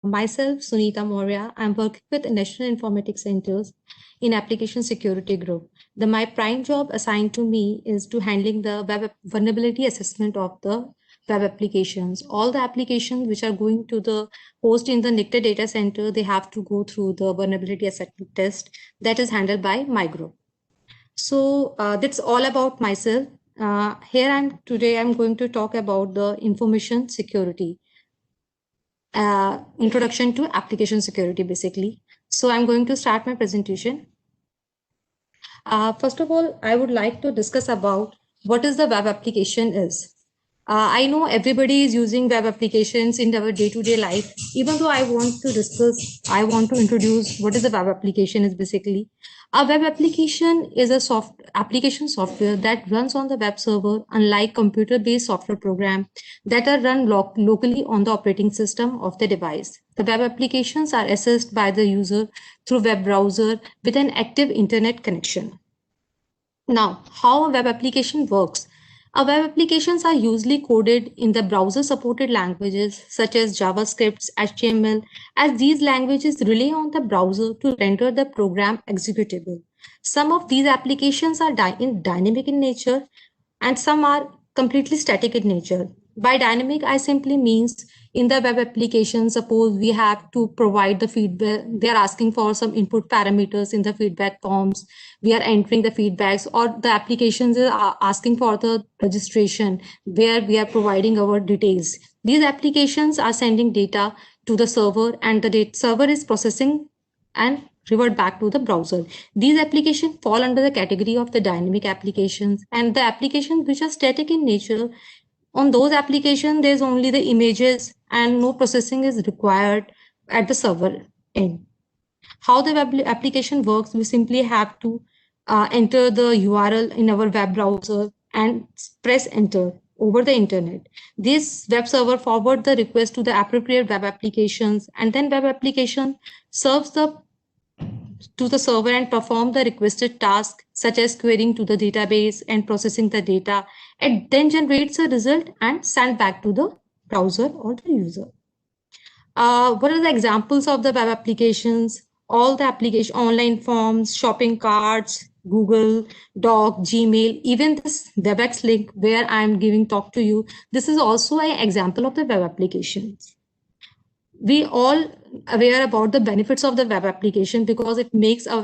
Myself, Sunita Maurya. I'm working with National Informatics Centers in Application Security Group. My prime job assigned to me is to handling the vulnerability assessment of the web applications. All the applications which are going to the host in the Nectar data center, they have to go through the vulnerability assessment test that is handled by my group. So that's all about myself. Today I'm going to talk about the information security. Introduction to application security, basically. So I'm going to start my presentation. First of all, I would like to discuss about what is the web application is. I know everybody is using web applications in our day-to-day life. Even though I want to introduce what is the web application is basically. A web application is a application software that runs on the web server, unlike computer-based software program that are run locally on the operating system of the device. The web applications are accessed by the user through web browser with an active internet connection. Now, how a web application works. Our web applications are usually coded in the browser-supported languages such as JavaScript, HTML, as these languages rely on the browser to render the program executable. Some of these applications are dynamic in nature and some are completely static in nature. By dynamic, I simply means in the web application, suppose we have to provide the feedback, they're asking for some input parameters in the feedback forms, we are entering the feedbacks, or the applications are asking for the registration where we are providing our details. These applications are sending data to the server and the server is processing and revert back to the browser. These applications fall under the category of the dynamic applications, and the applications which are static in nature, on those applications, there's only the images and no processing is required at the server end. How the web application works, we simply have to enter the URL in our web browser and press enter over the internet. This web server forward the request to the appropriate web applications, and then web application serves to the server and perform the requested task such as querying to the database and processing the data. It then generates a result and send back to the browser or the user. What are the examples of the web applications? All the application, online forms, shopping carts, Google Doc, Gmail, even this WebEx link where I'm giving talk to you. This is also an example of the web applications. We all aware about the benefits of the web application because it makes our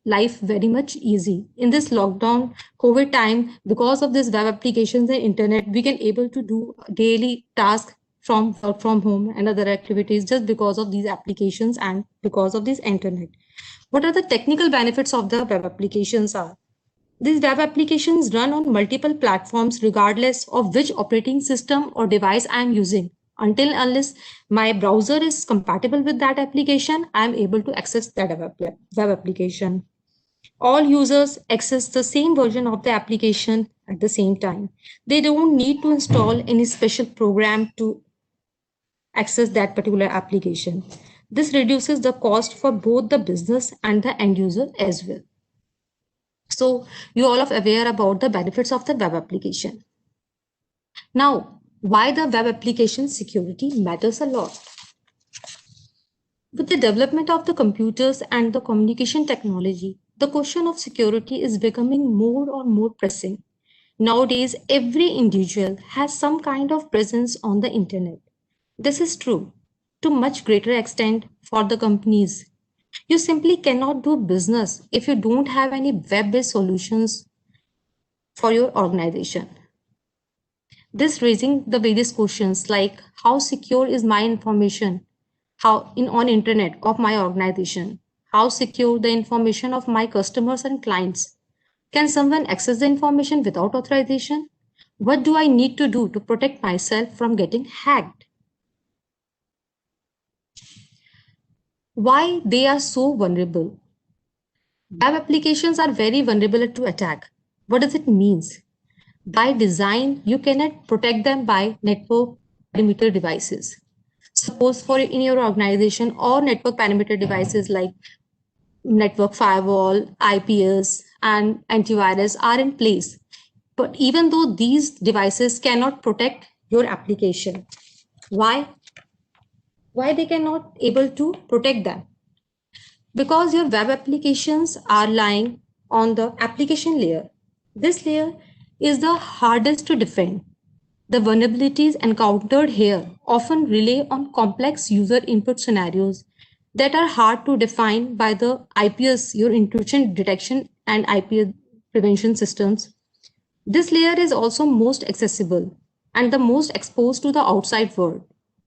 life very much easy. In this lockdown COVID time, because of this web applications and internet, we can able to do daily tasks from work from home and other activities just because of these applications and because of this internet. What are the technical benefits of the web applications are? These web applications run on multiple platforms regardless of which operating system or device I am using. Unless my browser is compatible with that application, I am able to access that web application. All users access the same version of the application at the same time. They don't need to install any special program to access that particular application. This reduces the cost for both the business and the end user as well. So you all are aware about the benefits of the web application. Now, why the web application security matters a lot. With the development of the computers and the communication technology, the question of security is becoming more and more pressing. Nowadays, every individual has some kind of presence on the internet. This is true to much greater extent for the companies. You simply cannot do business if you don't have any web-based solutions for your organization. This raising the various questions like how secure is my information on internet of my organization? How secure the information of my customers and clients? Can someone access the information without authorization? What do I need to do to protect myself from getting hacked? Why they are so vulnerable? Web applications are very vulnerable to attack. What does it mean? By design, you cannot protect them by network perimeter devices. Suppose for in your organization or network perimeter devices like network firewall, IPS, and antivirus are in place. But even though these devices cannot protect your application, why? Why they cannot able to protect them? Because your web applications are lying on the application layer. This layer is the hardest to defend. The vulnerabilities encountered here often rely on complex user input scenarios that are hard to define by the IPS, your intrusion detection and IP prevention systems. This layer is also most accessible and the most exposed to the outside world.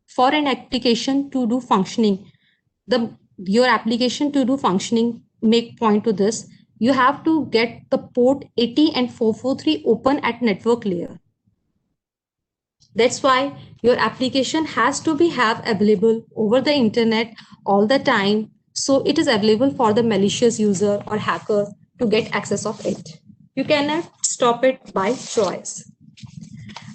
For an application to do functioning, the your application to do functioning make point to this, you have to get the port 80 and 443 open at network layer. That's why your application has to be have available over the internet all the time. So it is available for the malicious user or hacker to get access of it. You cannot stop it by choice.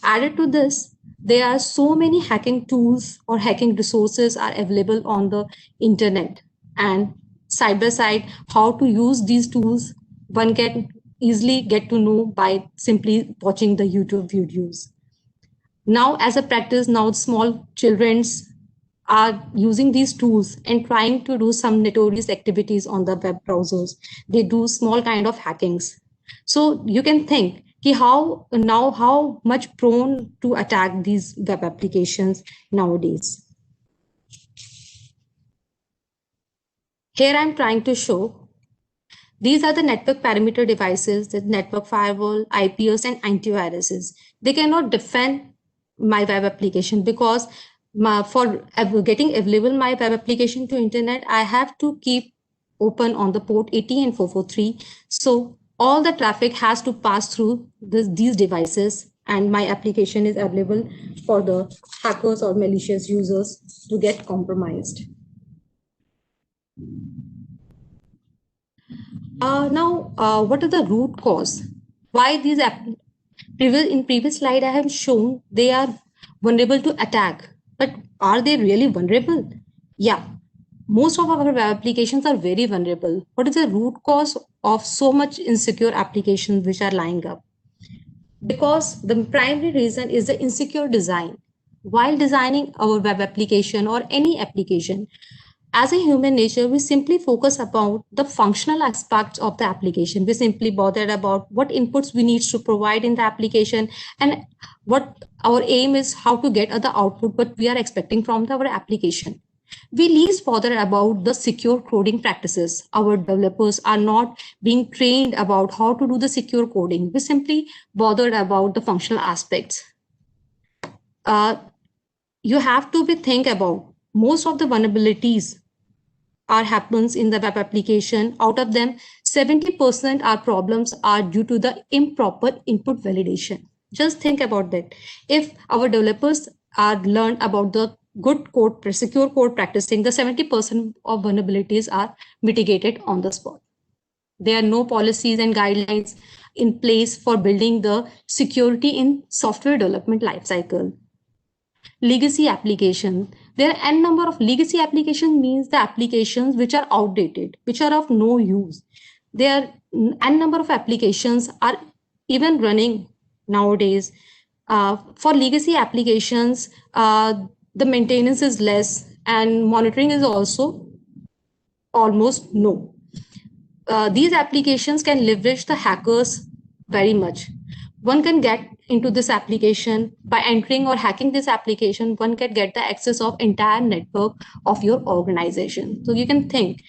Added to this, there are so many hacking tools or hacking resources are available on the internet. And side by side, how to use these tools, one can easily get to know by simply watching the YouTube videos. Now, as a practice, now small children's are using these tools and trying to do some notorious activities on the web browsers. They do small kind of hackings. So you can think how much prone to attack these web applications nowadays. Here I'm trying to show these are the network parameter devices, the network firewall, IPS, and antiviruses. They cannot defend my web application because for getting available my web application to internet, I have to keep open on the port 80 and 443. So all the traffic has to pass through these devices, and my application is available for the hackers or malicious users to get compromised. What are the root cause? Why these in previous slide I have shown they are vulnerable to attack, but are they really vulnerable? Yeah, most of our web applications are very vulnerable. What is the root cause of so much insecure applications which are lying up? Because the primary reason is the insecure design. While designing our web application or any application, as a human nature, we simply focus about the functional aspects of the application. We simply bothered about what inputs we need to provide in the application and what our aim is, how to get the output what we are expecting from our application. We least bother about the secure coding practices. Our developers are not being trained about how to do the secure coding. We simply bothered about the functional aspects. Uh, you have to be think about most of the vulnerabilities are happens in the web application. Out of them, 70% are problems are due to the improper input validation. Just think about that. If our developers are learned about the good code, secure code practicing, the 70% of vulnerabilities are mitigated on the spot. There are no policies and guidelines in place for building the security in software development lifecycle. Legacy application. There are n number of legacy applications means the applications which are outdated, which are of no use. There are n number of applications are even running nowadays. For legacy applications, the maintenance is less and monitoring is also almost no. These applications can leverage the hackers very much. One can get into this application by entering or hacking this application. One can get the access of entire network of your organization. So you can think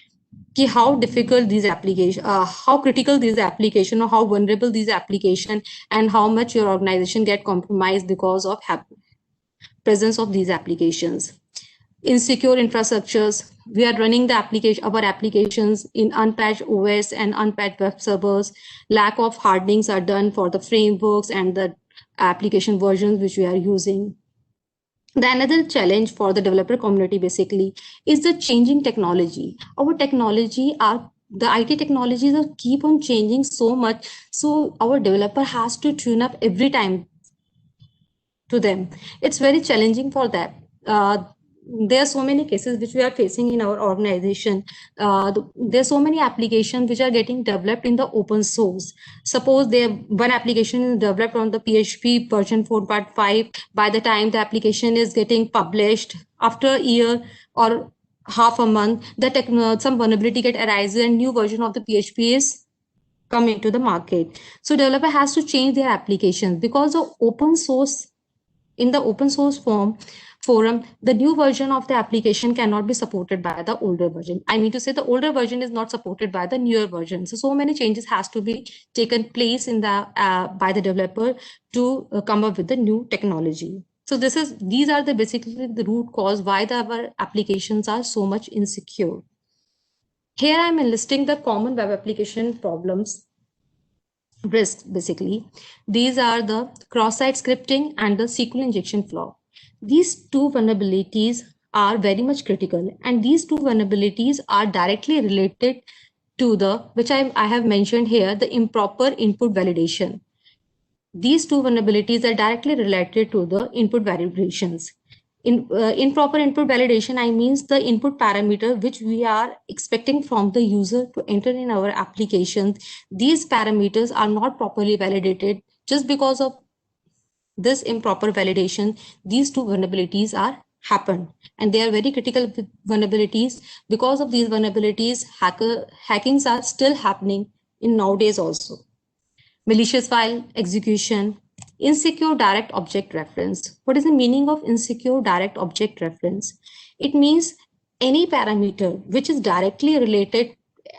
how difficult these applications, how critical these application or how vulnerable these application and how much your organization get compromised because of presence of these applications. Insecure infrastructures. We are running our applications in unpatched OS and unpatched web servers. Lack of hardenings are done for the frameworks and the application versions which we are using. The another challenge for the developer community basically is the changing technology. Our technology are the IT technologies are keep on changing so much. So our developer has to tune up every time to them. It's very challenging for that. there are so many cases which we are facing in our organization. There are so many applications which are getting developed in the open source. Suppose one application is developed on the PHP version 4.5. By the time the application is getting published, after a year or half a month, some vulnerability get arises and new version of the PHP is come into the market. So developer has to change their applications because the open source in the open source forum, the new version of the application cannot be supported by the older version. I mean to say the older version is not supported by the newer version. So many changes has to be taken place in the by the developer to come up with the new technology. So these are the basically the root cause why our applications are so much insecure. Here I'm enlisting the common web application problems risks. Basically, these are the cross-site scripting and the SQL injection flaw. These two vulnerabilities are very much critical, and these two vulnerabilities are directly related to the, which I have mentioned here, the improper input validation. These two vulnerabilities are directly related to the input validations. In improper input validation, I means the input parameter which we are expecting from the user to enter in our applications. These parameters are not properly validated. Just because of this improper validation, these two vulnerabilities are happened, and they are very critical vulnerabilities. Because of these vulnerabilities, hackings are still happening in nowadays also. Malicious file execution, insecure direct object reference. What is the meaning of insecure direct object reference? It means any parameter which is directly related,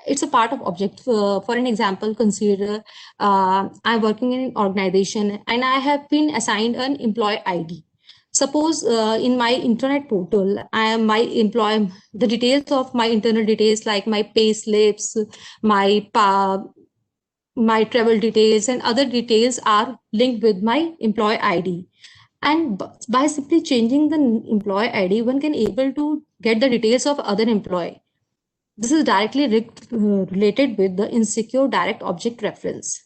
it's a part of object. For an example, consider I'm working in an organization and I have been assigned an employee ID. Suppose in my internet portal, the details of my internal details like my pay slips, my travel details and other details are linked with my employee ID. And by simply changing the employee ID, one can able to get the details of other employee. This is directly related with the insecure direct object reference.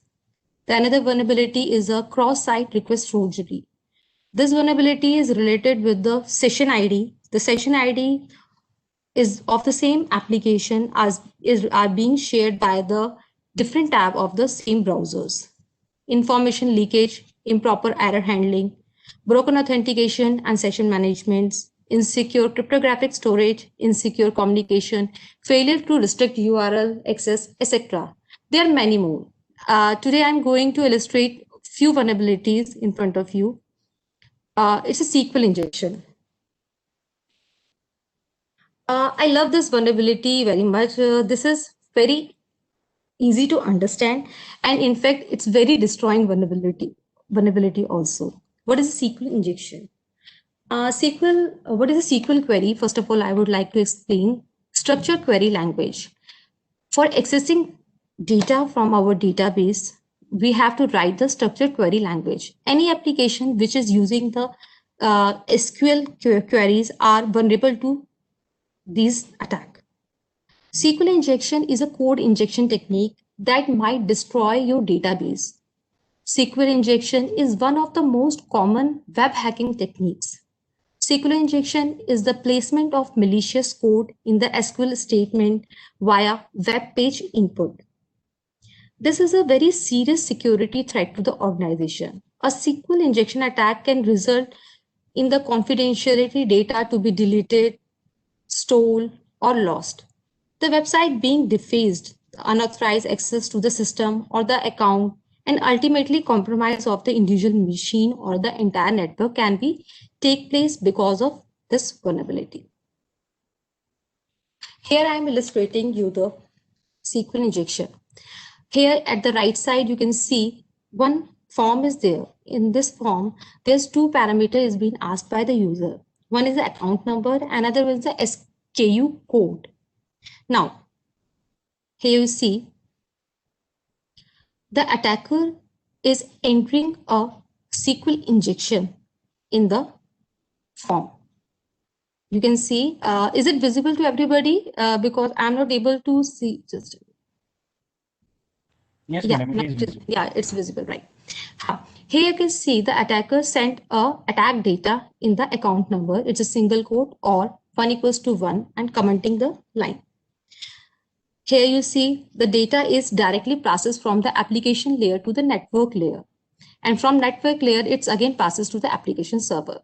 The another vulnerability is a cross-site request forgery. This vulnerability is related with the session ID. The session ID is of the same application are being shared by the different tab of the same browsers. Information leakage, improper error handling, broken authentication and session management, insecure cryptographic storage, insecure communication, failure to restrict URL access, etc. There are many more. Today I'm going to illustrate few vulnerabilities in front of you. It's a SQL injection. I love this vulnerability very much. This is very easy to understand, and in fact, it's very destroying vulnerability also. What is a SQL injection? What is a SQL query? First of all, I would like to explain structured query language. For accessing data from our database, we have to write the structured query language. Any application which is using the SQL queries are vulnerable to these attacks. SQL injection is a code injection technique that might destroy your database. SQL injection is one of the most common web hacking techniques. SQL injection is the placement of malicious code in the SQL statement via web page input. This is a very serious security threat to the organization. A SQL injection attack can result in the confidentiality data to be deleted, stolen, or lost. The website being defaced, unauthorized access to the system or the account, and ultimately compromise of the individual machine or the entire network can take place because of this vulnerability. Here I am illustrating you the SQL injection. Here at the right side, you can see one form is there. In this form, there's two parameters being asked by the user. One is the account number, another is the SKU code. Now, here you see the attacker is entering a SQL injection in the form. You can see, is it visible to everybody? Because I'm not able to see. Yes, madam, it is visible. Yeah, it's visible, right? Here you can see the attacker sent a attack data in the account number. It's a single quote or 1 equals to 1 and commenting the line. Here you see the data is directly processed from the application layer to the network layer. And from network layer, it's again passes to the application server.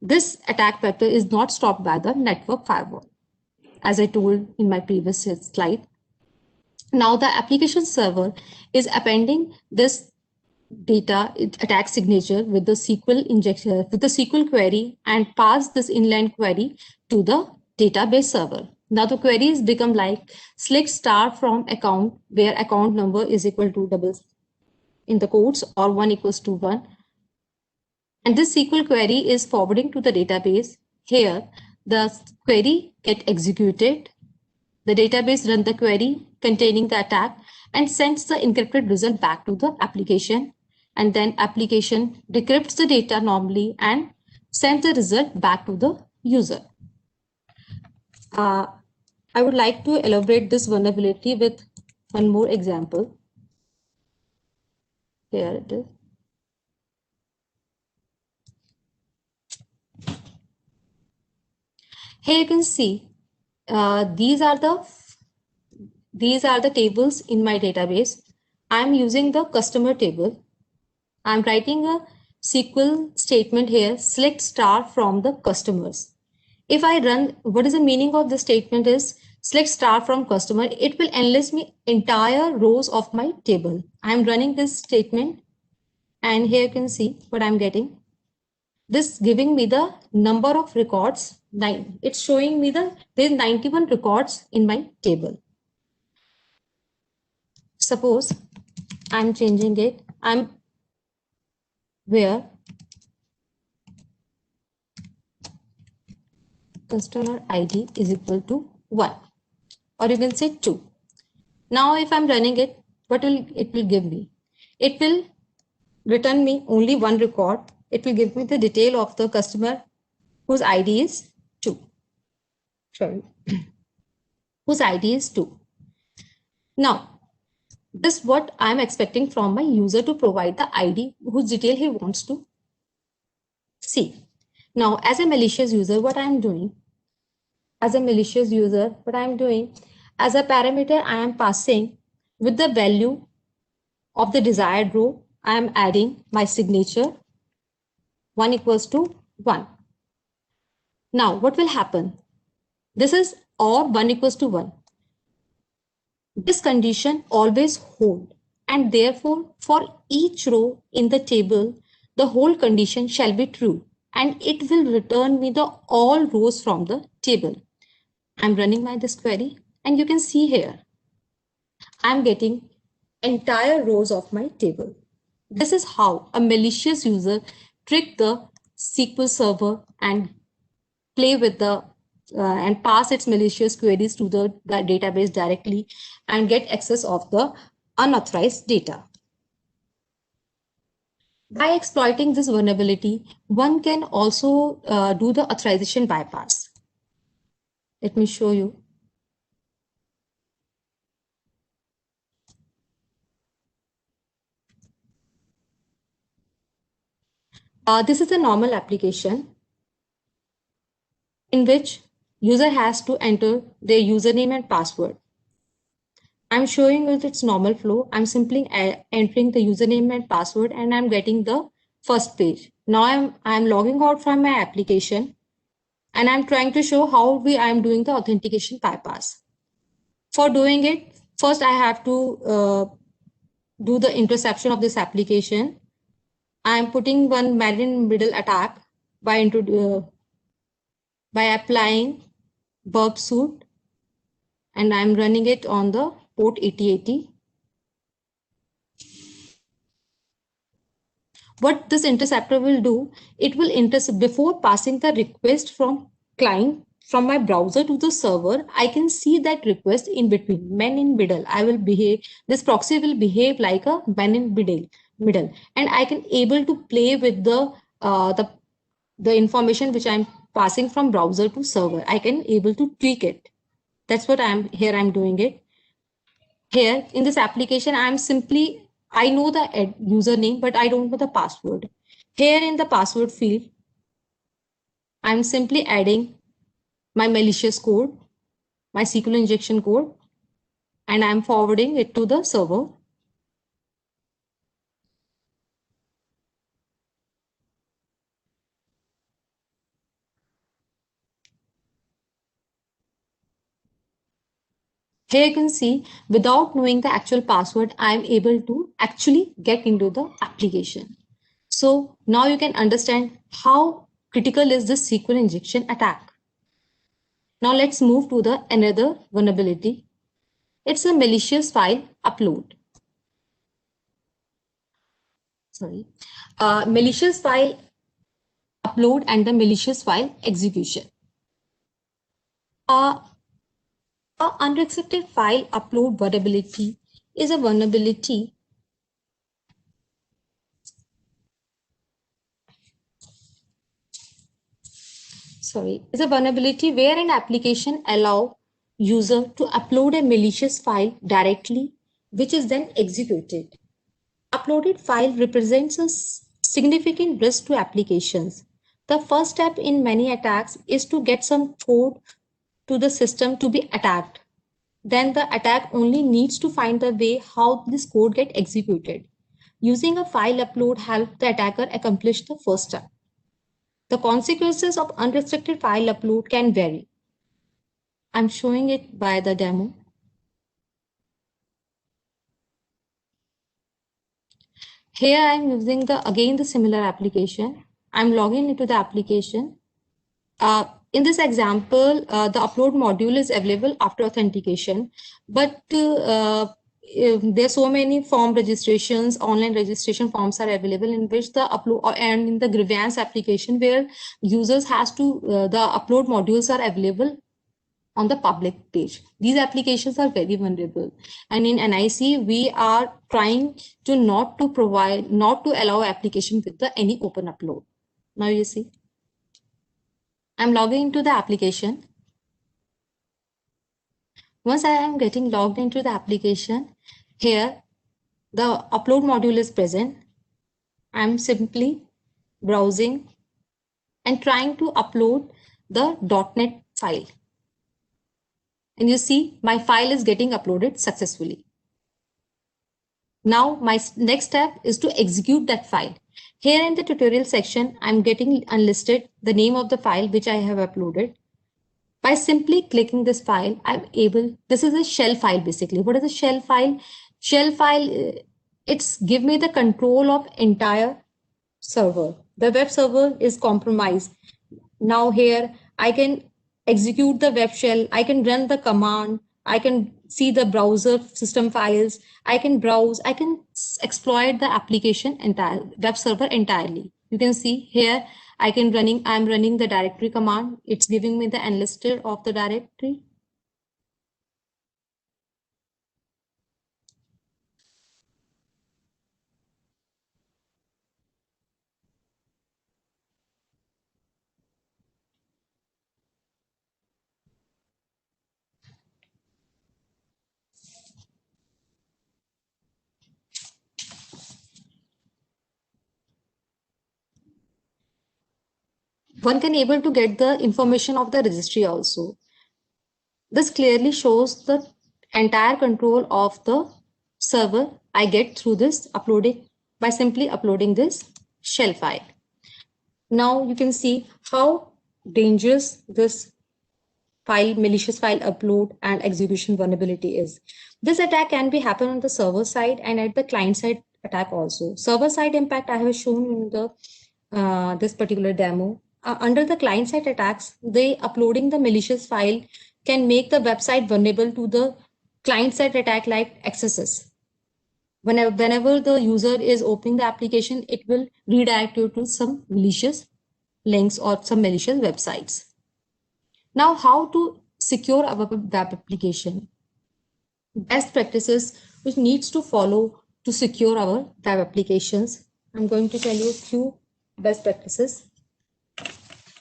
This attack vector is not stopped by the network firewall, as I told in my previous slide. Now the application server is appending this data attack signature with the SQL injection with the SQL query and pass this inline query to the database server. Now the queries become like select star from account where account number is equal to double in the quotes or 1 equals to 1. And this SQL query is forwarding to the database. Here, the query get executed. The database run the query containing the attack and sends the encrypted result back to the application. And then application decrypts the data normally and sends the result back to the user. I would like to elaborate this vulnerability with one more example. Here it is. Here you can see these are the tables in my database. I'm using the customer table. I'm writing a SQL statement here, select star from the customers. If I run, what is the meaning of the statement is select star from customer, it will enlist me entire rows of my table. I'm running this statement and here you can see what I'm getting. This giving me the number of records. It's showing me there's 91 records in my table. Suppose I'm changing it. I'm where customer ID is equal to 1 or you can say 2. Now if I'm running it, what will it will give me? It will return me only one record. It will give me the detail of the customer whose ID is 2. Sorry, whose ID is 2. Now, this is what I'm expecting from my user to provide the ID whose detail he wants to see. Now, as a malicious user, what I'm doing? As a parameter, I am passing with the value of the desired row, I am adding my signature 1 equals to 1. Now, what will happen? This is or 1 equals to 1. This condition always hold and therefore for each row in the table, the whole condition shall be true and it will return me the all rows from the table. I'm running this query and you can see here, I'm getting entire rows of my table. This is how a malicious user trick the SQL server and play with the and pass its malicious queries to the database directly and get access of the unauthorized data. By exploiting this vulnerability, one can also do the authorization bypass. Let me show you. This is a normal application in which user has to enter their username and password. I'm showing you its normal flow. I'm simply entering the username and password and I'm getting the first page. Now I'm logging out from my application and I'm trying to show how I'm doing the authentication bypass. For doing it, first I have to do the interception of this application. I'm putting one man-in-middle attack by applying burp suit and I'm running it on the port 8080. What this interceptor will do, it will intercept before passing the request from client from my browser to the server. I can see that request in between, man in middle. This proxy will behave like a man in middle, and I can able to play with the information which I'm passing from browser to server. I can able to tweak it. That's what I'm doing it. Here in this application, I'm simply I know the username, but I don't know the password. Here in the password field, I'm simply adding my malicious code, my SQL injection code, and I'm forwarding it to the server. Here you can see, without knowing the actual password, I'm able to actually get into the application. So now you can understand how critical is this SQL injection attack. Now let's move to the another vulnerability. It's a malicious file upload. Sorry, malicious file upload and the malicious file execution. Uh, a unrestricted file upload vulnerability is a vulnerability is a vulnerability where an application allow user to upload a malicious file directly, which is then executed. Uploaded file represents a significant risk to applications. The first step in many attacks is to get some code to the system to be attacked. Then the attack only needs to find the way how this code get executed. Using a file upload helps the attacker accomplish the first step. The consequences of unrestricted file upload can vary. I'm showing it by the demo. Here I'm using the similar application. I'm logging into the application. In this example, the upload module is available after authentication, but there are so many form registrations, online registration forms are available in which the upload and in the grievance application where users has to, the upload modules are available on the public page. These applications are very vulnerable. And in NIC, we are trying to not to allow application with the any open upload. Now you see. I'm logging into the application. Once I am getting logged into the application, here the upload module is present. I'm simply browsing and trying to upload the .NET file. And you see my file is getting uploaded successfully. Now my next step is to execute that file. Here in the tutorial section, I'm getting unlisted the name of the file which I have uploaded. By simply clicking this file, I'm able, this is a shell file basically. What is a shell file? Shell file, it's give me the control of entire server. The web server is compromised. Now here, I can execute the web shell. I can run the command. I can see the browser system files. I can browse. I can exploit the application entire web server entirely. You can see here, I'm running the directory command. It's giving me the enlisted of the directory. One can able to get the information of the registry also. This clearly shows the entire control of the server I get through this uploading by simply uploading this shell file. Now you can see how dangerous this malicious file upload and execution vulnerability is. This attack can be happen on the server side and at the client side attack also. Server side impact I have shown in the this particular demo. Under the client side attacks, they uploading the malicious file can make the website vulnerable to the client side attack like accesses. Whenever the user is opening the application, it will redirect you to some malicious links or some malicious websites. Now, how to secure our web application? Best practices which needs to follow to secure our web applications. I'm going to tell you a few best practices.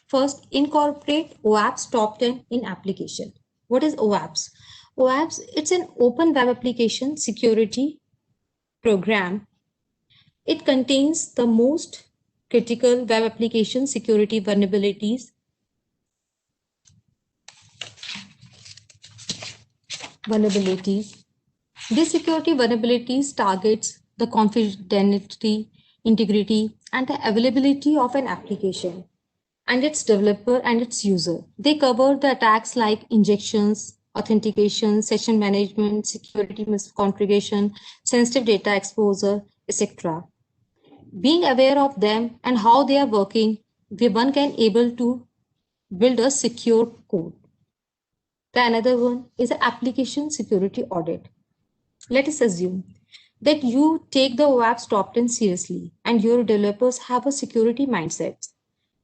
First, incorporate OAPS top 10 in application. What is OAPS? OAPS, it's an open web application security program. It contains the most critical web application security vulnerabilities. These security vulnerabilities targets the confidentiality, integrity, and the availability of an application and its developer and its user. They cover the attacks like injections, authentication, session management, security misconfiguration, sensitive data exposure, etc. Being aware of them and how they are working, one can able to build a secure code. The another one is an application security audit. Let us assume that you take the OWASP top 10 seriously and your developers have a security mindset.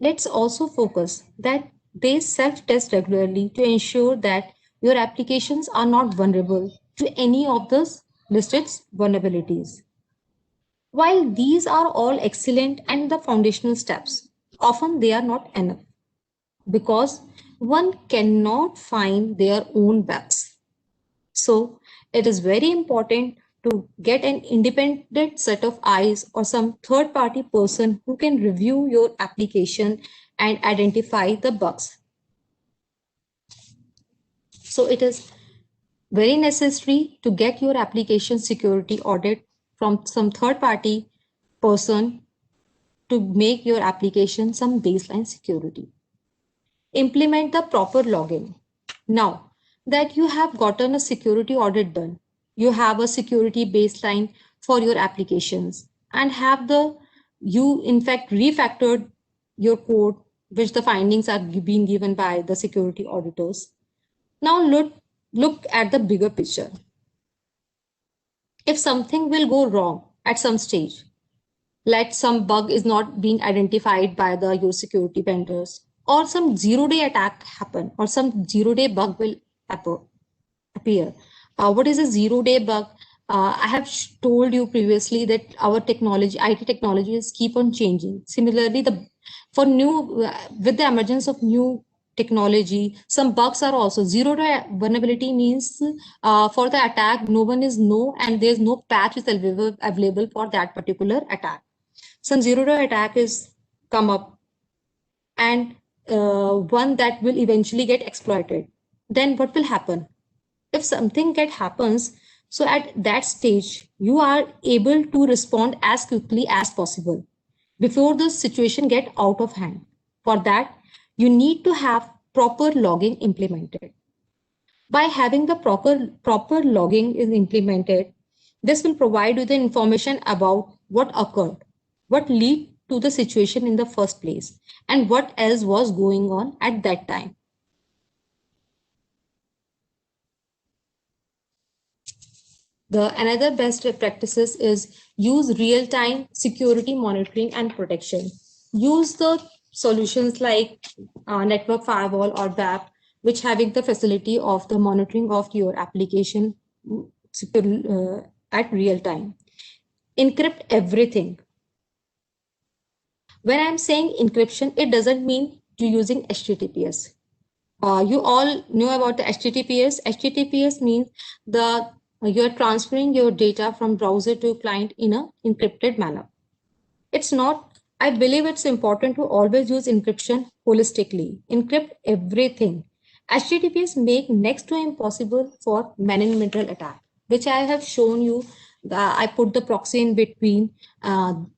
Let's also focus that they self-test regularly to ensure that your applications are not vulnerable to any of the listed vulnerabilities. While these are all excellent and the foundational steps, often they are not enough because one cannot find their own bugs. So it is very important to get an independent set of eyes or some third party person who can review your application and identify the bugs. So it is very necessary to get your application security audit from some third party person to make your application some baseline security. Implement the proper login. Now that you have gotten a security audit done, you have a security baseline for your applications and have you in fact refactored your code, which the findings are being given by the security auditors. Now look at the bigger picture. If something will go wrong at some stage, let some bug is not being identified by the your security vendors, or some zero-day attack happen, or some zero-day bug will appear. What is a zero-day bug? I have told you previously that our technology, IT technologies, keep on changing. Similarly, with the emergence of new technology, some bugs are also zero-day vulnerability means for the attack, no one is know and there's no patch is available for that particular attack. Some zero-day attack is come up and one that will eventually get exploited. Then what will happen? If something happens, so at that stage, you are able to respond as quickly as possible before the situation get out of hand. For that, you need to have proper logging implemented. By having the proper logging is implemented, this will provide you the information about what occurred, what led to the situation in the first place, and what else was going on at that time. The another best practices is use real-time security monitoring and protection. Use the solutions like network firewall or WAP, which having the facility of the monitoring of your application at real time. Encrypt everything. When I'm saying encryption, it doesn't mean you using HTTPS. You all know about the HTTPS. HTTPS means you're transferring your data from browser to client in an encrypted manner. It's not, I believe it's important to always use encryption holistically. Encrypt everything. HTTPS make next to impossible for man-in-middle attack, which I have shown you. I put the proxy in between.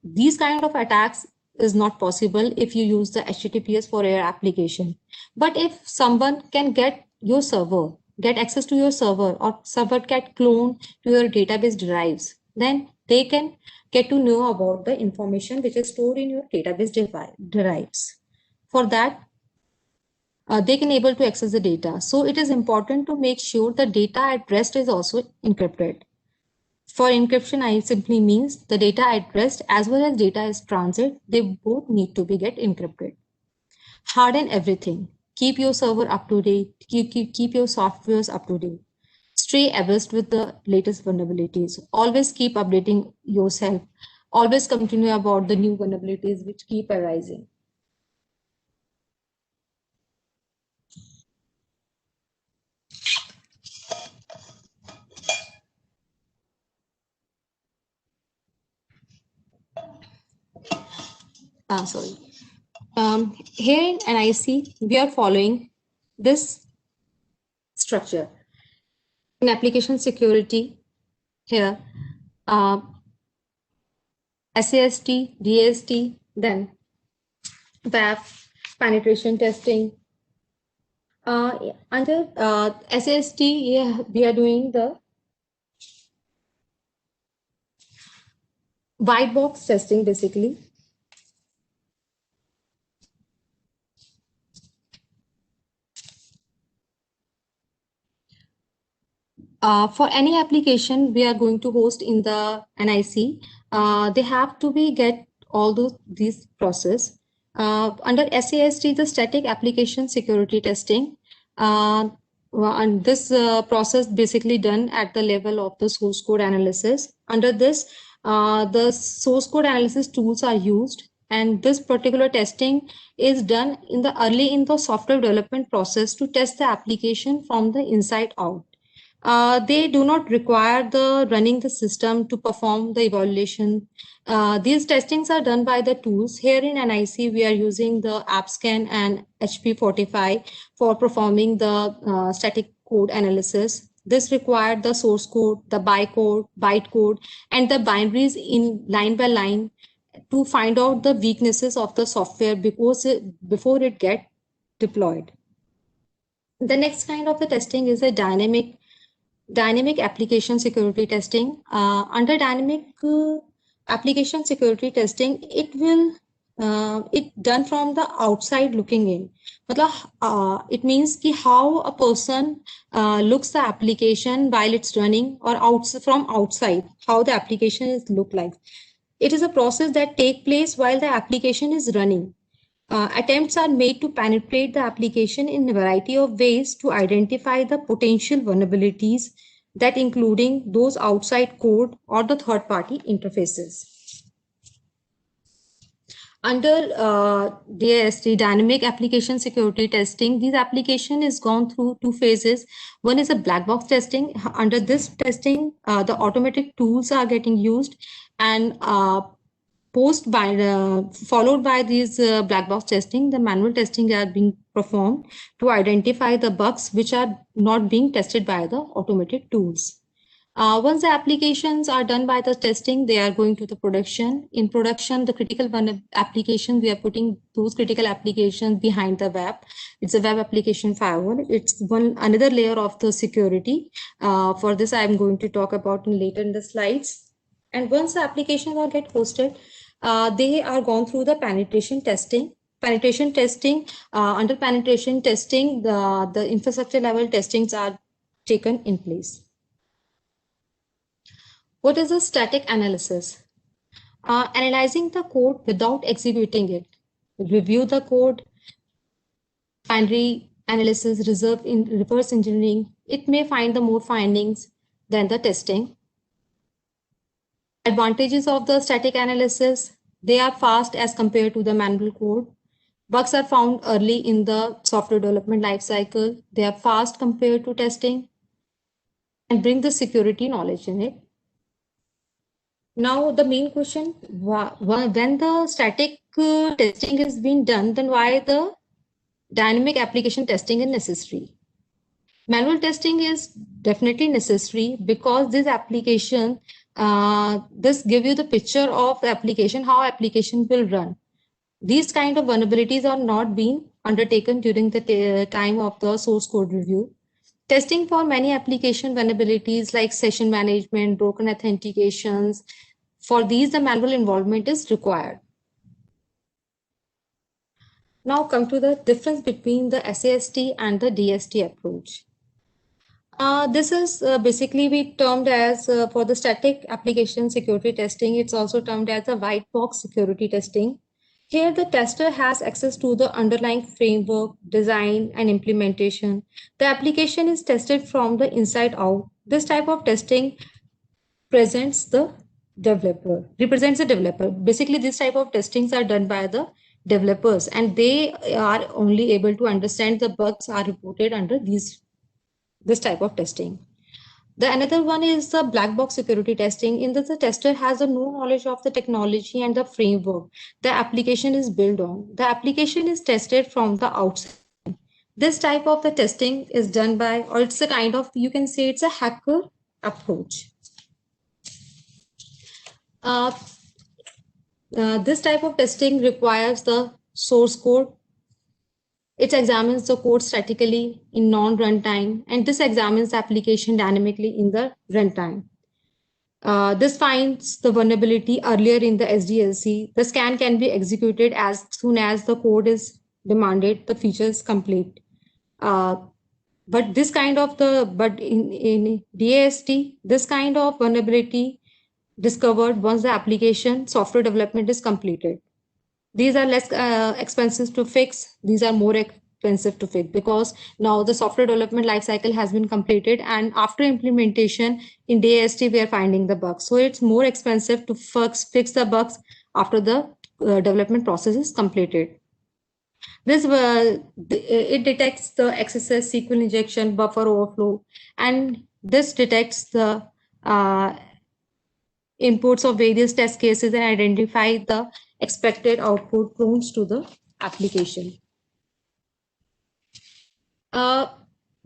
These kind of attacks is not possible if you use the HTTPS for your application. But if someone can get your server, get access to your server, or server get cloned to your database drives, then they can get to know about the information which is stored in your database drives. For that, they can able to access the data. So it is important to make sure the data at rest is also encrypted. For encryption, I simply means the data at rest as well as data is transit, they both need to be get encrypted. Harden everything. Keep your server up to date. Keep your softwares up to date. Stay abreast with the latest vulnerabilities. Always keep updating yourself. Always continue about the new vulnerabilities which keep arising. sorry. Here in NIC, we are following this structure. In application security, here, SAST, DST, then WAF, penetration testing. Under SAST, yeah, we are doing the white box testing basically. For any application we are going to host in the NIC, they have to be get all these process. Under SAST, the static application security testing, and this process basically done at the level of the source code analysis. Under this, the source code analysis tools are used, and this particular testing is done in the early in the software development process to test the application from the inside out. They do not require the running the system to perform the evaluation. These testings are done by the tools. Here in NIC, we are using the AppScan and HP45 for performing the static code analysis. This required the source code, the bytecode, and the binaries in line by line to find out the weaknesses of the software before it get deployed. The next kind of the testing is a dynamic application security testing. Under dynamic application security testing, it done from the outside looking in. It means ki how a person looks the application while it's running, or from outside, how the application is look like. It is a process that take place while the application is running. Attempts are made to penetrate the application in a variety of ways to identify the potential vulnerabilities, that including those outside code or the third-party interfaces. Under DAST, dynamic application security testing, this application is gone through two phases. One is a black box testing. Under this testing, the automatic tools are getting used, and followed by these black box testing, the manual testing are being performed to identify the bugs which are not being tested by the automated tools. Once the applications are done by the testing, they are going to the production. In production, the critical application, we are putting those critical applications behind the web. It's a web application firewall. It's another layer of the security. For this, I'm going to talk about later in the slides. And once the applications are get hosted, they are gone through the penetration testing. Under penetration testing, the infrastructure level testings are taken in place. What is a static analysis? Analyzing the code without executing it. Review the code, binary analysis, reverse engineering. It may find the more findings than the testing. Advantages of the static analysis: they are fast as compared to the manual code. Bugs are found early in the software development lifecycle. They are fast compared to testing and bring the security knowledge in it. Now, the main question, when the static testing is being done, then why the dynamic application testing is necessary? Manual testing is definitely necessary because this application, this give you the picture of the application, how application will run. These kind of vulnerabilities are not being undertaken during the time of the source code review. Testing for many application vulnerabilities like session management, broken authentications, for these the manual involvement is required. Now come to the difference between the SAST and the DST approach. This is basically we termed as for the static application security testing, it's also termed as a white box security testing. Here the tester has access to the underlying framework, design, and implementation. The application is tested from the inside out. This type of testing represents the developer. Basically, this type of testings are done by the developers, and they are only able to understand the bugs are reported under this type of testing. The another one is the black box security testing. In this, the tester has a no knowledge of the technology and the framework the application is built on. The application is tested from the outside. This type of the testing is done by, or it's a kind of, you can say it's a hacker approach. Uh, this type of testing requires the source code. It examines the code statically in non-runtime, and this examines the application dynamically in the runtime. This finds the vulnerability earlier in the SDLC. The scan can be executed as soon as the code is demanded, the feature is complete. But this kind of but in DAST, this kind of vulnerability discovered once the application software development is completed. These are less expensive to fix. These are more expensive to fix because now the software development lifecycle has been completed, and after implementation in DAST, we are finding the bugs. So it's more expensive to fix the bugs after the development process is completed. This it detects the XSS, SQL injection, buffer overflow, and this detects the inputs of various test cases and identify the expected output clones to the application.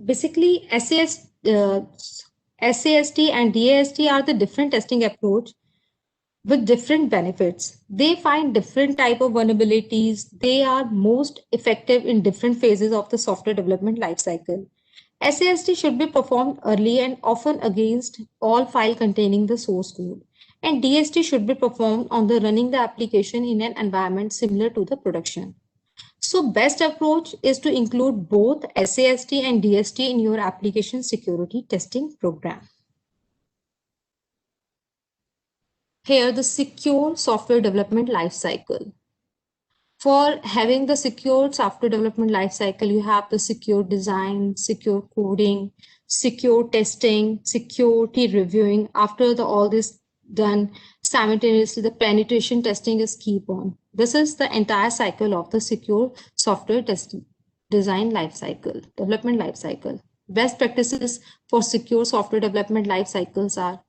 Basically, SAST and DAST are the different testing approach with different benefits. They find different type of vulnerabilities. They are most effective in different phases of the software development lifecycle. SAST should be performed early and often against all file containing the source code. And DST should be performed on the running the application in an environment similar to the production. So best approach is to include both SAST and DST in your application security testing program. Here, the secure software development lifecycle. For having the secure software development lifecycle, you have the secure design, secure coding, secure testing, security reviewing. After all this done, simultaneously the penetration testing is keep on. This is the entire cycle of the secure software testing design lifecycle, development lifecycle. Best practices for secure software development lifecycles are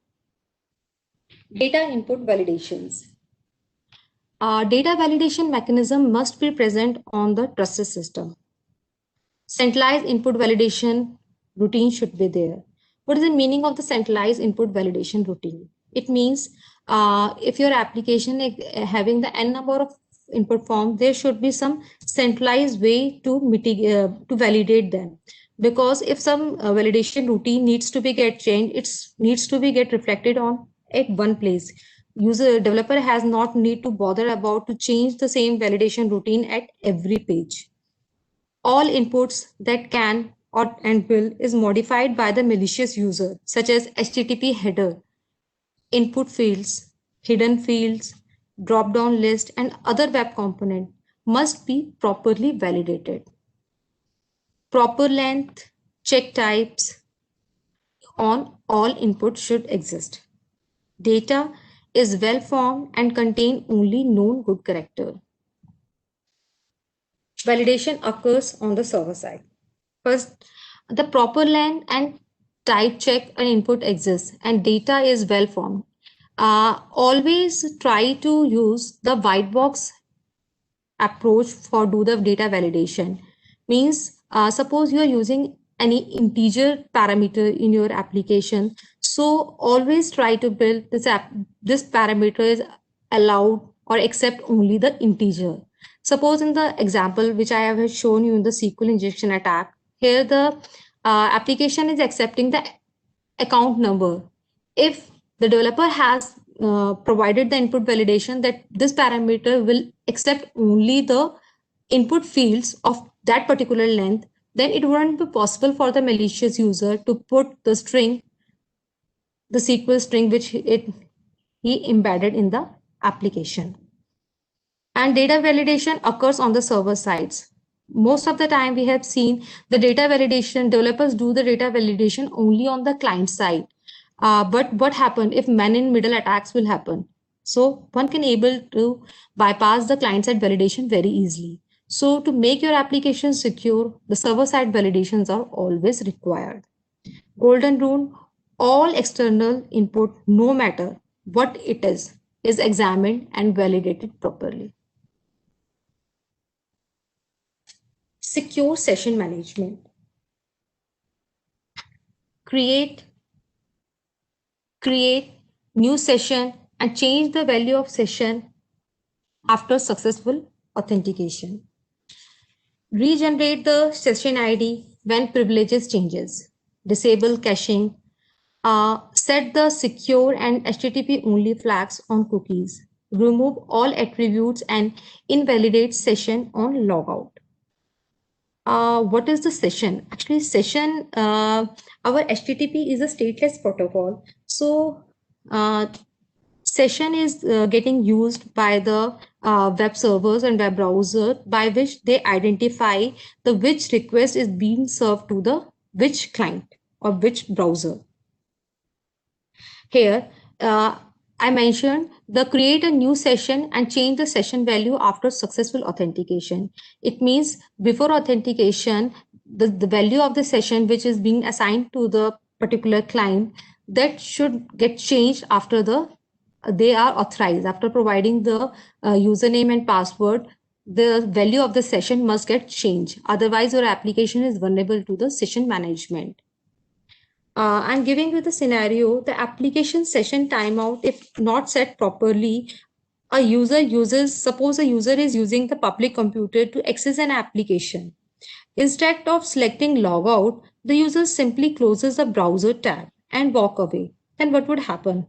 data input validations. Data validation mechanism must be present on the trusted system. Centralized input validation routine should be there. What is the meaning of the centralized input validation routine? It means if your application is having the n number of input form, there should be some centralized way to validate them. Because if some validation routine needs to be get changed, it needs to be get reflected on at one place. User developer has not need to bother about to change the same validation routine at every page. All inputs that can or and will is modified by the malicious user, such as HTTP header, input fields, hidden fields, drop-down list, and other web component must be properly validated. Proper length, check types on all inputs should exist. Data is well formed and contain only known good character. Validation occurs on the server side. First, the proper length and type check an input exists and data is well formed. Always try to use the white box approach for do the data validation. Means suppose you are using any integer parameter in your application. So always try to build this parameter is allowed or accept only the integer. Suppose in the example which I have shown you in the SQL injection attack, here the application is accepting the account number. If the developer has provided the input validation that this parameter will accept only the input fields of that particular length, then it wouldn't be possible for the malicious user to put the string, the SQL string which he embedded in the application. And data validation occurs on the server sides. Most of the time we have seen the data validation, developers do the data validation only on the client side. But what happened if man-in-middle attacks will happen? So one can able to bypass the client-side validation very easily. So to make your application secure, the server-side validations are always required. Golden rule, All external input, no matter what it is examined and validated properly. Secure session management. Create new session and change the value of session after successful authentication. Regenerate the session ID when privileges changes. Disable caching. Set the secure and HTTP only flags on cookies. Remove all attributes and invalidate session on logout. What is the session? Actually, session, our HTTP is a stateless protocol. So, session is getting used by the web servers and web browser by which they identify the which request is being served to the which client or which browser. Here, I mentioned the create a new session and change the session value after successful authentication. It means before authentication, the value of the session which is being assigned to the particular client, that should get changed after they are authorized. After providing the username and password, the value of the session must get changed. Otherwise, your application is vulnerable to the session management. I'm giving you the scenario, the application session timeout, if not set properly, suppose a user is using the public computer to access an application. Instead of selecting logout, the user simply closes the browser tab and walk away. Then what would happen?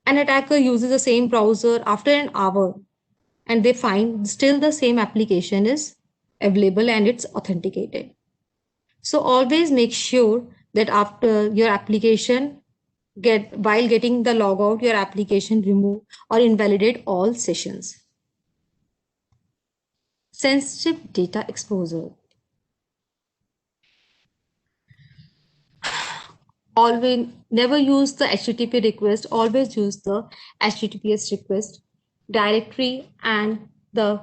An attacker uses the same browser after an hour and they find still the same application is available and it's authenticated. So always make sure that after your application, while getting the logout, your application remove or invalidate all sessions. Sensitive data exposure. Always never use the HTTP request, always use the HTTPS request. Directory and the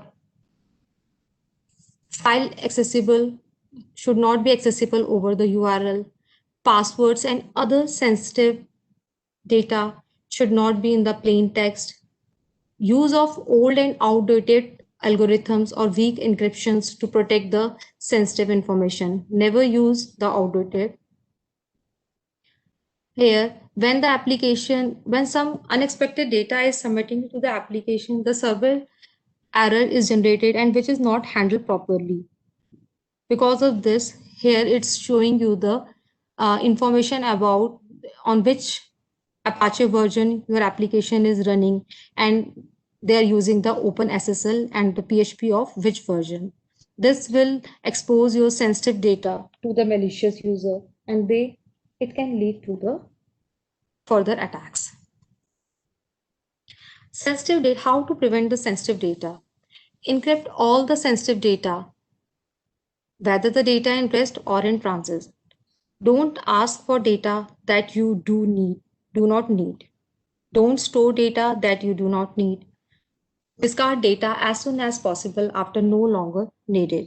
file accessible should not be accessible over the URL. Passwords and other sensitive data should not be in the plain text. Use of old and outdated algorithms or weak encryptions to protect the sensitive information. Never use the outdated. Here, when some unexpected data is submitting to the application, the server error is generated and which is not handled properly. Because of this, here it's showing you the information about on which Apache version your application is running, and they are using the OpenSSL and the PHP of which version. This will expose your sensitive data to the malicious user, and it can lead to the further attacks. Sensitive data, how to prevent the sensitive data? Encrypt all the sensitive data, whether the data in rest or in transit. Don't ask for data that you do not need. Don't store data that you do not need. Discard data as soon as possible after no longer needed.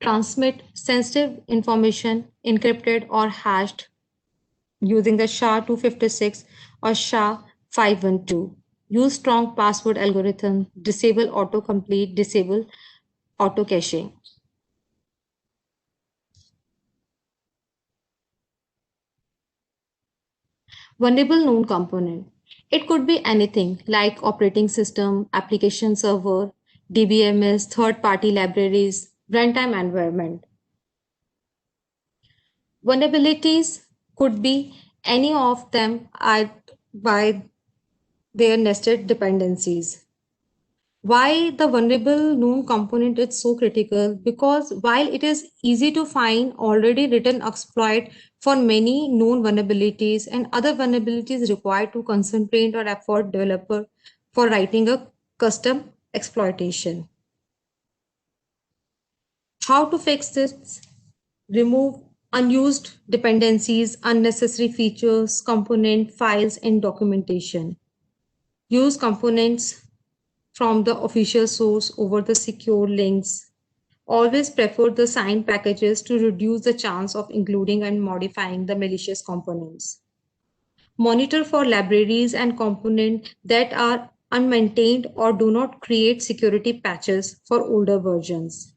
Transmit sensitive information encrypted or hashed using the SHA-256 or SHA-512. Use strong password algorithm, disable autocomplete, disable auto caching. Vulnerable known component. It could be anything like operating system, application server, DBMS, third-party libraries, runtime environment. Vulnerabilities could be any of them by their nested dependencies. Why the vulnerable known component is so critical? Because while it is easy to find already written exploit for many known vulnerabilities and other vulnerabilities required to concentrate or effort developer for writing a custom exploitation. How to fix this? Remove unused dependencies, unnecessary features, component files, and documentation. Use components from the official source over the secure links. Always prefer the signed packages to reduce the chance of including and modifying the malicious components. Monitor for libraries and components that are unmaintained or do not create security patches for older versions.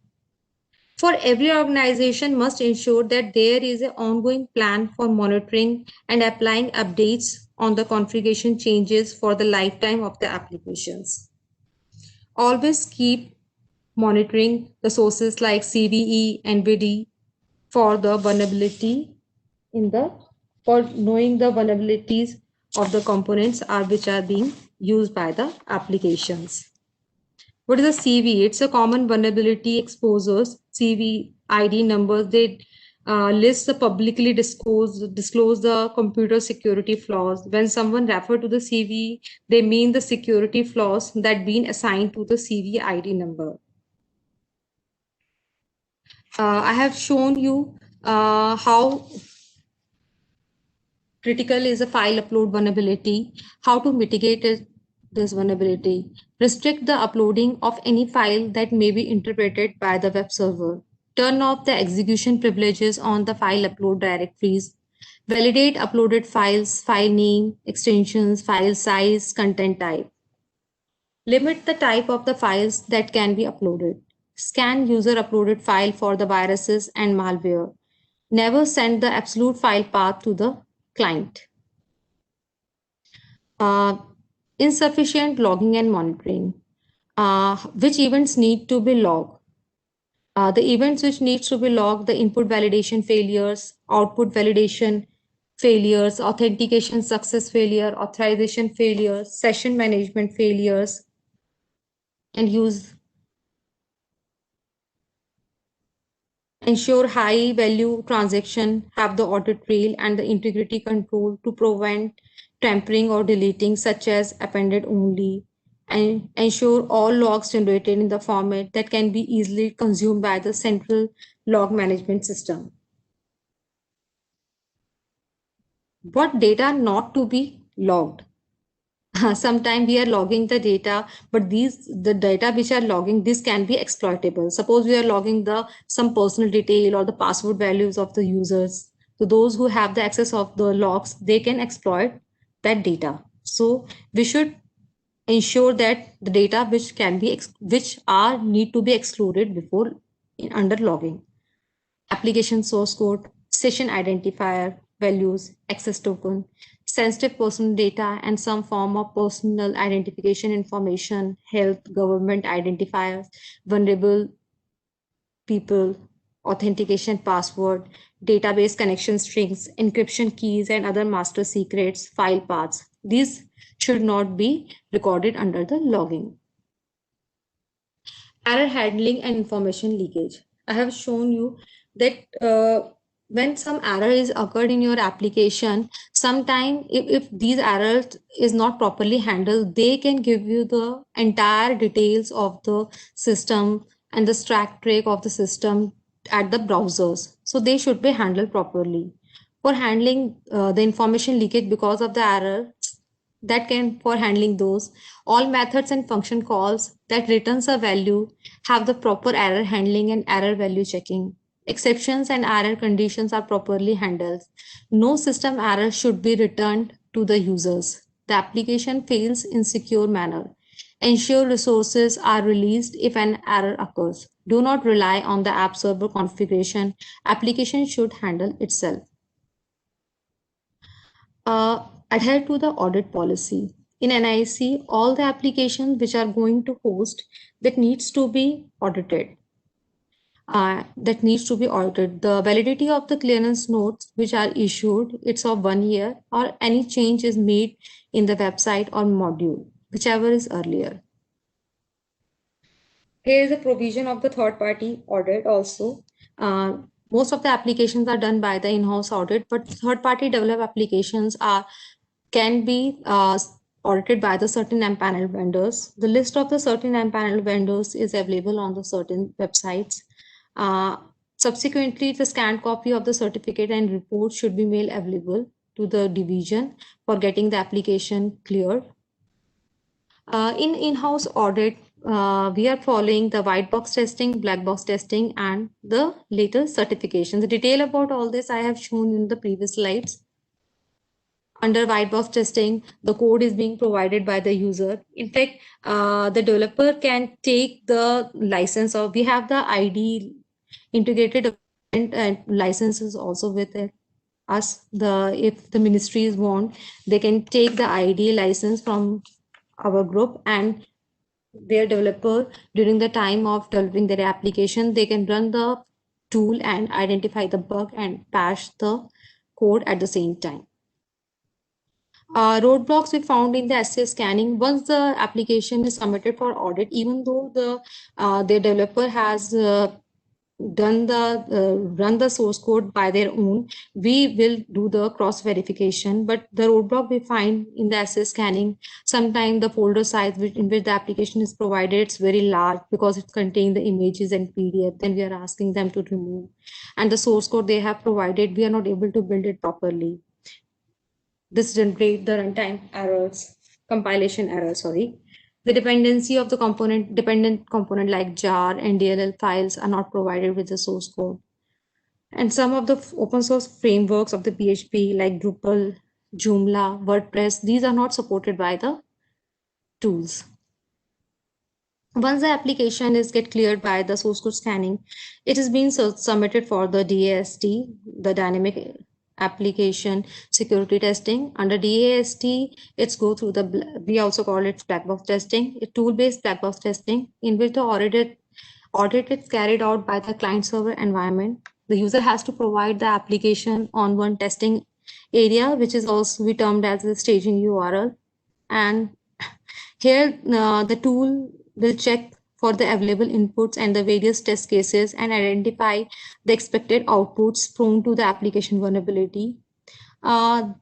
For every organization must ensure that there is an ongoing plan for monitoring and applying updates on the configuration changes for the lifetime of the applications. Always keep monitoring the sources like CVE, NVIDIA for the vulnerability in the for knowing the vulnerabilities of the components are which are being used by the applications. What is a CV? It's a common vulnerability exposures, CV ID numbers. They list the publicly disclose the computer security flaws. When someone refer to the CV, they mean the security flaws that been assigned to the CV ID number. I have shown you how critical is a file upload vulnerability, how to mitigate this vulnerability, restrict the uploading of any file that may be interpreted by the web server, turn off the execution privileges on the file upload directories, validate uploaded files, file name, extensions, file size, content type, limit the type of the files that can be uploaded, scan user uploaded file for the viruses and malware, never send the absolute file path to the client. Uh, Insufficient logging and monitoring. Which events need to be logged? The events which needs to be logged, the input validation failures, output validation failures, authentication success failure, authorization failures, session management failures, and ensure high value transaction have the audit trail and the integrity control to prevent tampering or deleting such as appended only, and ensure all logs generated in the format that can be easily consumed by the central log management system. What data not to be logged? Sometimes we are logging the data, but the data which are logging, this can be exploitable. Suppose we are logging the some personal detail or the password values of the users. So those who have the access of the logs, they can exploit that data. So we should ensure that the data which can be which are need to be excluded before under logging. Application source code, session identifier, values, access token, sensitive personal data, and some form of personal identification information, health, government identifiers, vulnerable people, authentication password, database connection strings, encryption keys, and other master secrets, file paths. These should not be recorded under the logging. Error handling and information leakage. I have shown you that when some error is occurred in your application, sometime if these errors is not properly handled, they can give you the entire details of the system and the stack track of the system at the browsers. So they should be handled properly. For handling the information leakage because of the error, that can for handling those, all methods and function calls that returns a value have the proper error handling and error value checking. Exceptions and error conditions are properly handled. No system error should be returned to the users. The application fails in secure manner. Ensure resources are released if an error occurs. Do not rely on the app server configuration. Application should handle itself. Adhere to the audit policy. In NIC, all the applications which are going to host that needs to be audited. The validity of the clearance notes which are issued, it's of 1 year, or any change is made in the website or module, whichever is earlier. Here is a provision of the third-party audit also. Most of the applications are done by the in-house audit, but third-party developed applications can be audited by the certain empaneled vendors. The list of the certain empaneled vendors is available on the certain websites. Subsequently, the scanned copy of the certificate and report should be made available to the division for getting the application cleared. In in-house audit, we are following the white box testing, black box testing, and the later certification. The detail about all this I have shown in the previous slides. Under white box testing, the code is being provided by the user. In fact, the developer can take the license, or we have the ID integrated and licenses also with it. Us, the if the ministries want, they can take the ID license from our group, and their developer, during the time of developing their application, they can run the tool and identify the bug and patch the code at the same time. Roadblocks we found in the SA scanning. Once the application is submitted for audit, even though the developer has done the run the source code by their own, we will do the cross verification. But the roadblock we find in the SA scanning, sometimes the folder size in which the application is provided, it's very large because it contains the images and PDF. Then we are asking them to remove, and the source code they have provided, we are not able to build it properly. This generate the runtime errors, compilation errors, sorry. The dependency of the dependent component like jar and DLL files are not provided with the source code. And some of the open source frameworks of the PHP like Drupal, Joomla, WordPress, these are not supported by the tools. Once the application is get cleared by the source code scanning, it is being submitted for the DAST, the dynamic application security testing. Under DAST, it's go through the, we also call it black box testing, a tool-based black box testing, in which the audit is carried out by the client server environment. The user has to provide the application on one testing area, which is also we termed as the staging URL. And here the tool will check for the available inputs and the various test cases and identify the expected outputs prone to the application vulnerability.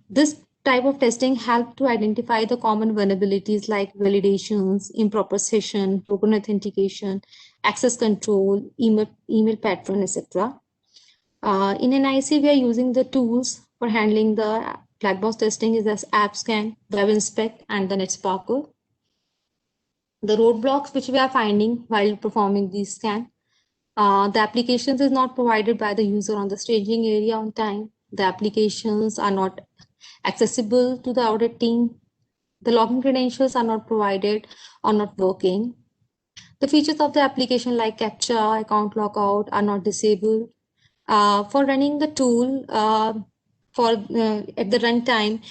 This type of testing help to identify the common vulnerabilities like validations, improper session, broken authentication, access control, email pattern, etc. In NIC, we are using the tools for handling the black box testing is as AppScan, WebInspect, and the NetSparker. The roadblocks which we are finding while performing these scan, the applications is not provided by the user on the staging area on time. The applications are not accessible to the audit team. The login credentials are not provided or not working. The features of the application like CAPTCHA, account logout are not disabled. For running the tool, at the runtime,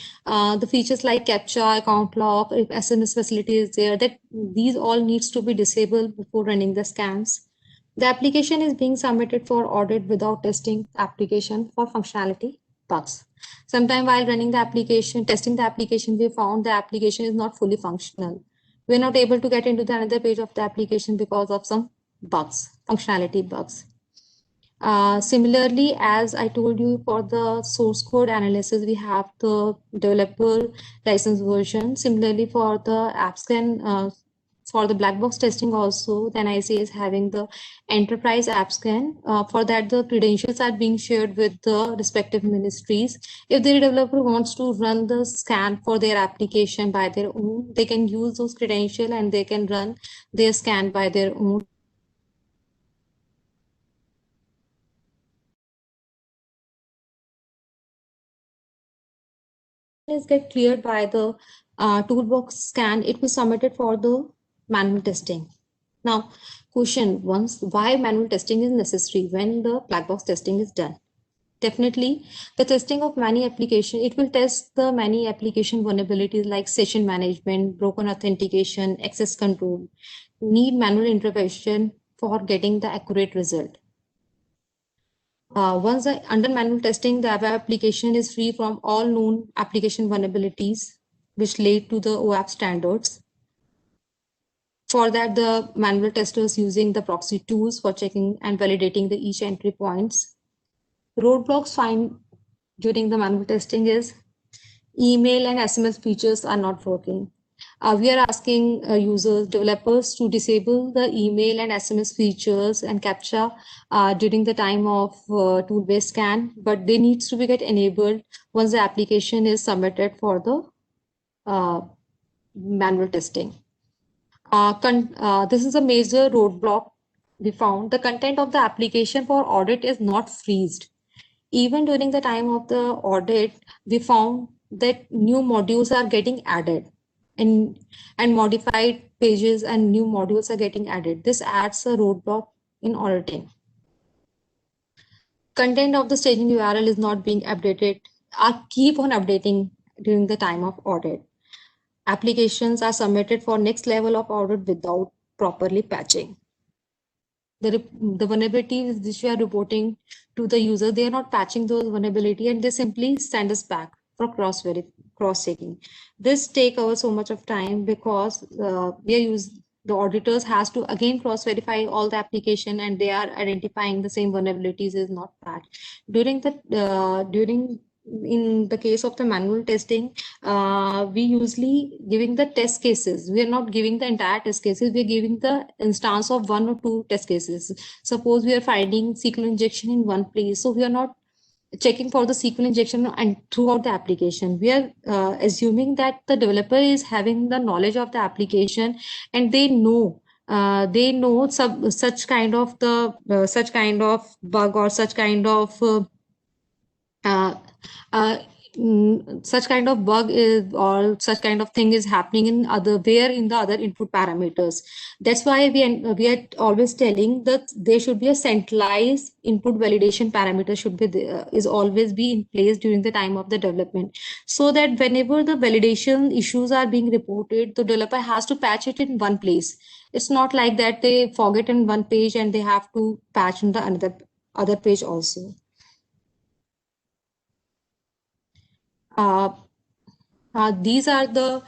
the features like CAPTCHA, account lock, if SMS facility is there, that these all needs to be disabled before running the scans. The application is being submitted for audit without testing application for functionality bugs. Sometime while running the application, testing the application, we found the application is not fully functional. We're not able to get into the another page of the application because of some bugs, functionality bugs. Similarly, as I told you, for the source code analysis, we have the developer license version. Similarly, for the AppScan, for the black box testing also, then NIC is having the enterprise AppScan. For that, the credentials are being shared with the respective ministries. If the developer wants to run the scan for their application by their own, they can use those credentials and they can run their scan by their own. Is get cleared by the toolbox scan, it was submitted for the manual testing. Now, question once, why manual testing is necessary when the black box testing is done? Definitely, the testing of many application, it will test the many application vulnerabilities like session management, broken authentication, access control, need manual intervention for getting the accurate result. Once under manual testing, the web application is free from all known application vulnerabilities which lead to the OAuth standards. For that, the manual testers using the proxy tools for checking and validating the each entry points. Roadblocks find during the manual testing is email and SMS features are not working. We are asking users, developers to disable the email and SMS features and CAPTCHA during the time of tool-based scan, but they need to be get enabled once the application is submitted for the manual testing. This is a major roadblock we found. The content of the application for audit is not freezed. Even during the time of the audit, we found that new modules are getting added and, and modified pages and new modules are getting added. This adds a roadblock in auditing. Content of the staging URL is not being updated, keep on updating during the time of audit. Applications are submitted for next level of audit without properly patching. The vulnerabilities which we are reporting to the user, they are not patching those vulnerability and they simply send us back for cross checking. This take over so much of time because the auditors has to again cross verify all the application and they are identifying the same vulnerabilities is not patched during in the case of the manual testing. We usually giving the test cases. We are not giving the entire test cases. We are giving the instance of one or two test cases. Suppose we are finding SQL injection in one place, so we are not checking for the SQL injection and throughout the application. We are assuming that the developer is having the knowledge of the application and they know such kind of bug or such kind of uh, uh, such kind of bug is or such kind of thing is happening in other where in the other input parameters. That's why we are always telling that there should be a centralized input validation parameter should be there, is always be in place during the time of the development, so that whenever the validation issues are being reported, the developer has to patch it in one place. It's not like that they forget in one page and they have to patch in the another other page also. Uh, these are the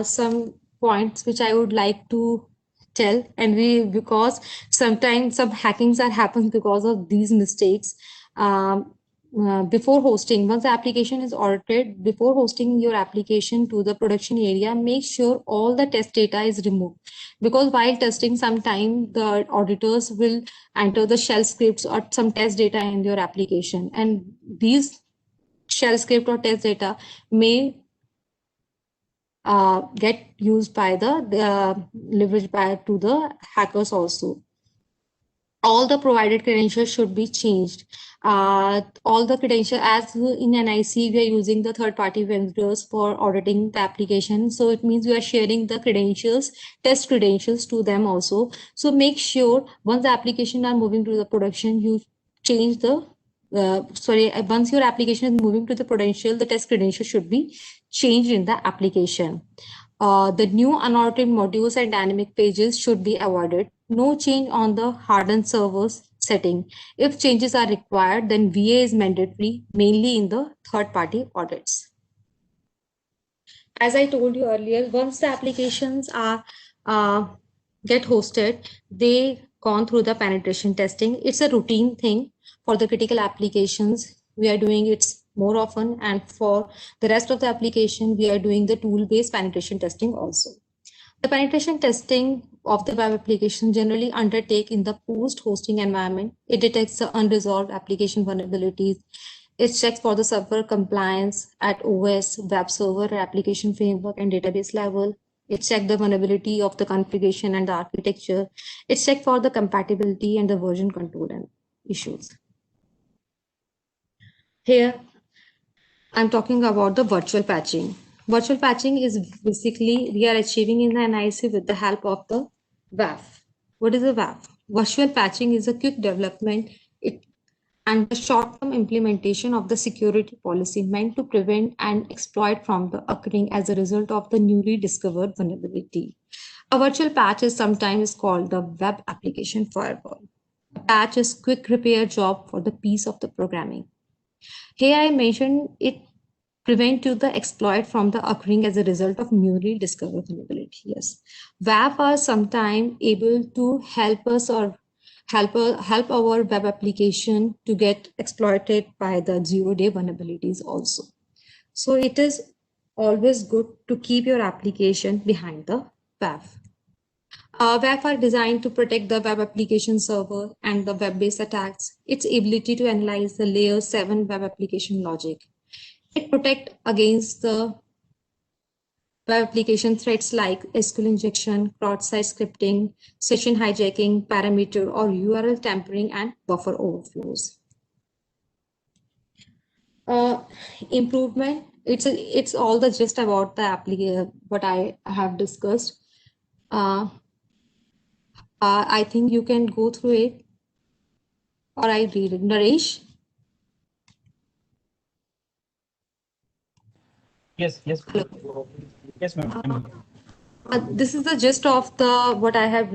some points which I would like to tell, and we because sometimes some hackings are happens because of these mistakes. Before hosting, once the application is audited, before hosting your application to the production area, make sure all the test data is removed, because while testing, sometime the auditors will enter the shell scripts or some test data in your application, and these shell script or test data may get used by the leveraged by to the hackers also. All the provided credentials should be changed. All the credentials, as in NIC, we are using the third-party vendors for auditing the application. So it means we are sharing the credentials, test credentials to them also. So make sure once the application are moving to the production, you change the once your application is moving to the potential, the test credential should be changed in the application. The new unaudited modules and dynamic pages should be avoided. No change on the hardened servers setting. If changes are required, then VA is mandatory, mainly in the third-party audits. As I told you earlier, once the applications are get hosted, they gone through the penetration testing. It's a routine thing for the critical applications. We are doing it more often, and for the rest of the application, we are doing the tool-based penetration testing also. The penetration testing of the web application generally undertake in the post-hosting environment. It detects the unresolved application vulnerabilities. It checks for the server compliance at OS, web server, application framework, and database level. It checks the vulnerability of the configuration and the architecture. It checks for the compatibility and the version control and issues. Here, I'm talking about the virtual patching. Virtual patching is basically we are achieving in the NIC with the help of the WAF. What is a WAF? Virtual patching is a quick development and the short-term implementation of the security policy meant to prevent and exploit from the occurring as a result of the newly discovered vulnerability. A virtual patch is sometimes called the web application firewall. A patch is quick repair job for the piece of the programming. Here I mentioned it prevent you the exploit from the occurring as a result of newly discovered vulnerability. Yes, WAF are sometimes able to help us or help our web application to get exploited by the zero-day vulnerabilities also. So it is always good to keep your application behind the WAF. WAF are designed to protect the web application server and the web-based attacks. Its ability to analyze the layer 7 web application logic. It protects against the web application threats like SQL injection, cross-site scripting, session hijacking, parameter or URL tampering, and buffer overflows. Improvement. It's all the gist about the application what I have discussed. I think you can go through it, or I read it. Naresh. Yes, yes, Hello. yes, ma'am. This is the gist of the what I have